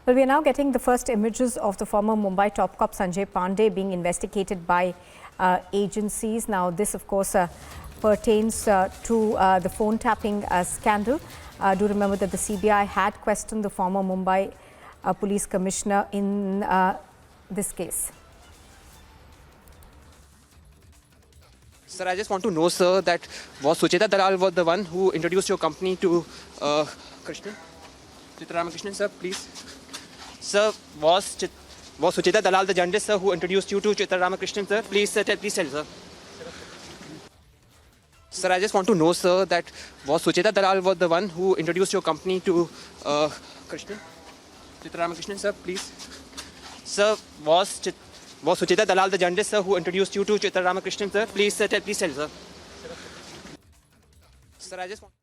Well, we are now getting the first images of the former Mumbai top cop Sanjay Pandey being investigated by agencies. Now, this, of course, pertains to the phone tapping scandal. Do remember that the CBI had questioned the former Mumbai police commissioner in this case. Sir, I just want to know, sir, that was Sucheta Dalal was the one who introduced your company to Krishnan? Chitra Ramakrishnan, sir, please. Sir, was Sucheta Dalal the journalist, sir, who introduced you to Chitra Ramakrishnan, sir? Please, sir, please tell, sir. Sir, I just want to know, sir, that was Sucheta Dalal was the one who introduced your company to Krishnan? Chitra Ramakrishnan, sir, please. Sir, was Sucheta Dalal the journalist, sir, who introduced you to Chitra Ramakrishnan, sir? Please, sir, please tell, sir. Sir, I just want...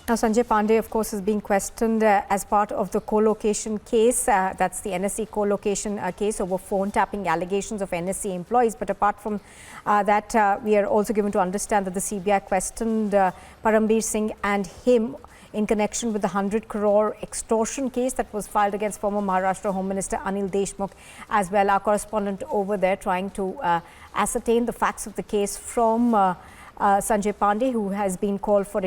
Now, Sanjay Pandey, of course, is being questioned as part of the co-location case. That's the NSE co-location case over phone tapping allegations of NSE employees. But apart from that, we are also given to understand that the CBI questioned Parambir Singh and him in connection with the 100 crore extortion case that was filed against former Maharashtra Home Minister Anil Deshmukh as well. Our correspondent over there trying to ascertain the facts of the case from Sanjay Pandey, who has been called for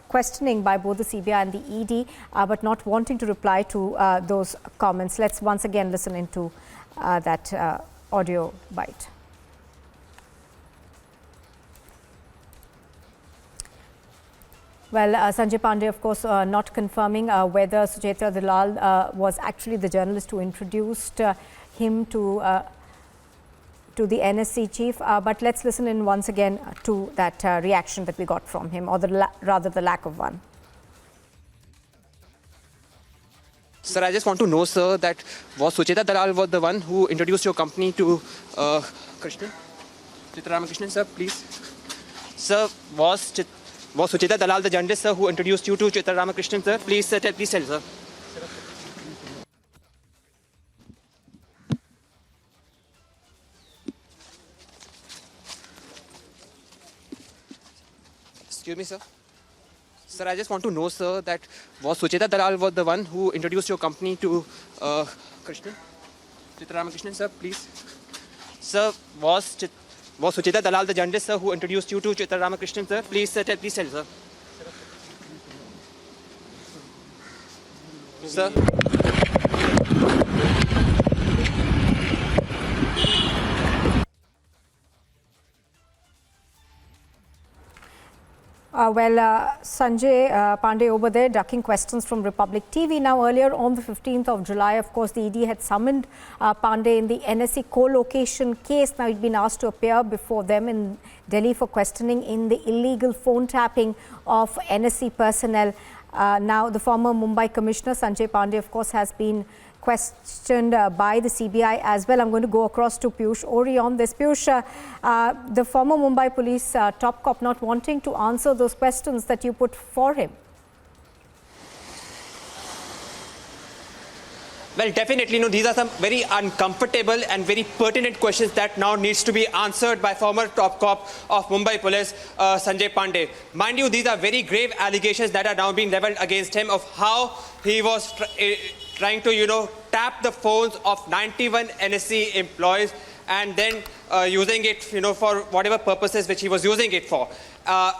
questioning by both the CBI and the ED, but not wanting to reply to those comments. Let's once again listen into that audio bite. Well, Sanjay Pandey, of course, not confirming whether Sucheta Dalal was actually the journalist who introduced him to the NSE chief, but let's listen in once again to that reaction that we got from him, or rather the lack of one. Sir, I just want to know, sir, that was Sucheta Dalal was the one who introduced your company to Krishnan? Chitra Ramakrishnan, sir, please. Sir, was Sucheta Dalal the journalist, sir, who introduced you to Chitra Ramakrishnan, sir? Please, sir, please tell, sir. Excuse me, sir. Sir, I just want to know, sir, that was Sucheta Dalal was the one who introduced your company to Krishnan? Chitra Ramakrishnan, sir, please. Sir, was Sucheta Dalal the journalist, sir, who introduced you to Chitra Ramakrishnan, sir? Please, sir, please tell, sir. Sir. Sanjay Pandey over there ducking questions from Republic TV. Now, earlier on the 15th of July, of course, the ED had summoned Pandey in the NSE co-location case. Now, he'd been asked to appear before them in Delhi for questioning in the illegal phone tapping of NSE personnel. Now, the former Mumbai Commissioner, Sanjay Pandey, of course, has been questioned by the CBI as well. I'm going to go across to Piyush Ori on this. Piyush, the former Mumbai police top cop not wanting to answer those questions that you put for him. Well, definitely, these are some very uncomfortable and very pertinent questions that now needs to be answered by former top cop of Mumbai Police, Sanjay Pandey. Mind you, these are very grave allegations that are now being leveled against him of how he was trying to, tap the phones of 91 NSE employees and then using it, for whatever purposes which he was using it for.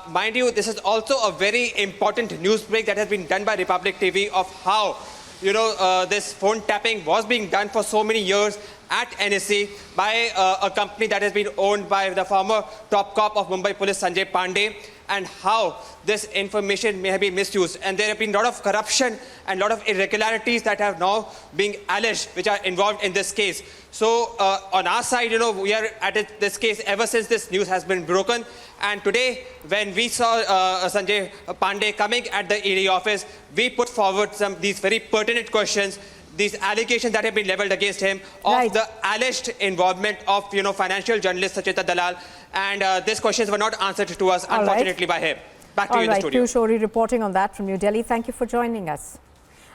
Mind you, this is also a very important news break that has been done by Republic TV of how this phone tapping was being done for so many years at NSE by a company that has been owned by the former top cop of Mumbai Police, Sanjay Pandey, and how this information may have been misused. And there have been a lot of corruption and a lot of irregularities that have now been alleged, which are involved in this case. So on our side, we are at this case ever since this news has been broken. And today, when we saw Sanjay Pandey coming at the ED office, we put forward these very pertinent questions, these allegations that have been leveled against him of the alleged involvement of, financial journalist Sucheta Dalal. And these questions were not answered to us, unfortunately, by him. Back to you in the studio. Piyush Ori reporting on that from New Delhi. Thank you for joining us.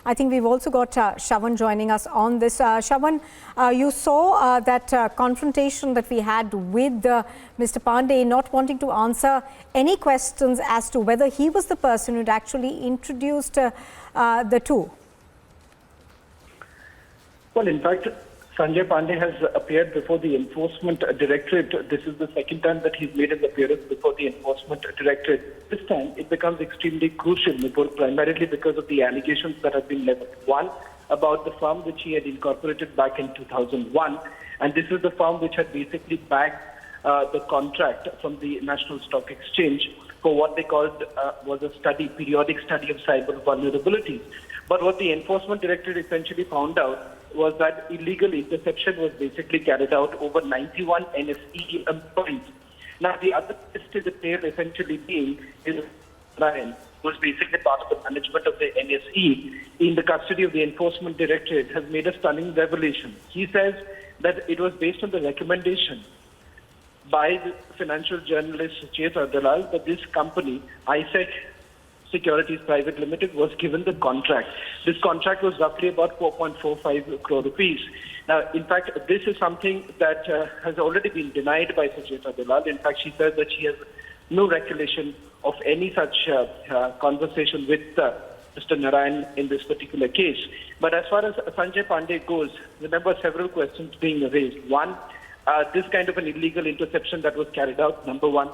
I think we've also got Shravan joining us on this. Shravan, you saw that confrontation that we had with Mr. Pandey not wanting to answer any questions as to whether he was the person who'd actually introduced the two. Well, in fact, Sanjay Pandey has appeared before the Enforcement Directorate. This is the second time that he's made his appearance before the Enforcement Directorate. This time, it becomes extremely crucial, primarily because of the allegations that have been leveled. One, about the firm which he had incorporated back in 2001. And this is the firm which had basically bagged the contract from the National Stock Exchange for what they called was a periodic study of cyber vulnerabilities. But what the Enforcement Directorate essentially found out was that illegal interception was basically carried out over 91 NSE employees. Now, the other twist to the tale essentially being is Ryan was basically part of the management of the NSE in the custody of the Enforcement Directorate has made a stunning revelation. He says that it was based on the recommendation by the financial journalist Cheta Dalal that this company, ISEC Securities Private Limited, was given the contract. This contract was roughly about 4.45 crore rupees. Now, in fact, this is something that has already been denied by Cheta Dalal. In fact, she said that she has no recollection of any such conversation with Mr. Narayan in this particular case. But as far as Sanjay Pandey goes, remember several questions being raised. One, this kind of an illegal interception that was carried out, number one.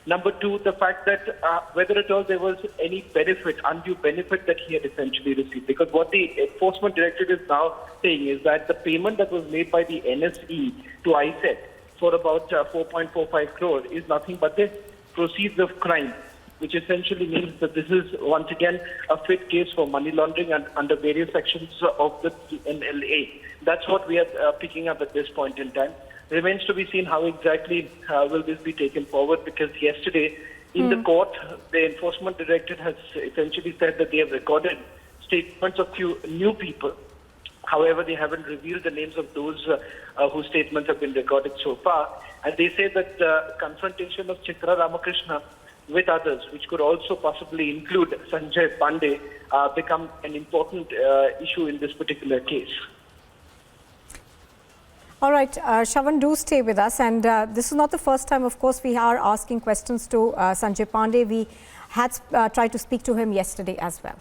Number two, the fact that whether at all there was any benefit, undue benefit that he had essentially received. Because what the Enforcement Directorate is now saying is that the payment that was made by the NSE to ISEC for about 4.45 crore is nothing but the proceeds of crime, which essentially means that this is once again a fit case for money laundering and under various sections of the NLA. That's what we are picking up at this point in time. Remains to be seen how exactly will this be taken forward, because yesterday in the court, the Enforcement Directorate has essentially said that they have recorded statements of few new people. However, they haven't revealed the names of those whose statements have been recorded so far. And they say that the confrontation of Chitra Ramakrishna with others, which could also possibly include Sanjay Pandey, become an important issue in this particular case. All right, Shravan, do stay with us. And this is not the first time, of course, we are asking questions to Sanjay Pandey. We had tried to speak to him yesterday as well.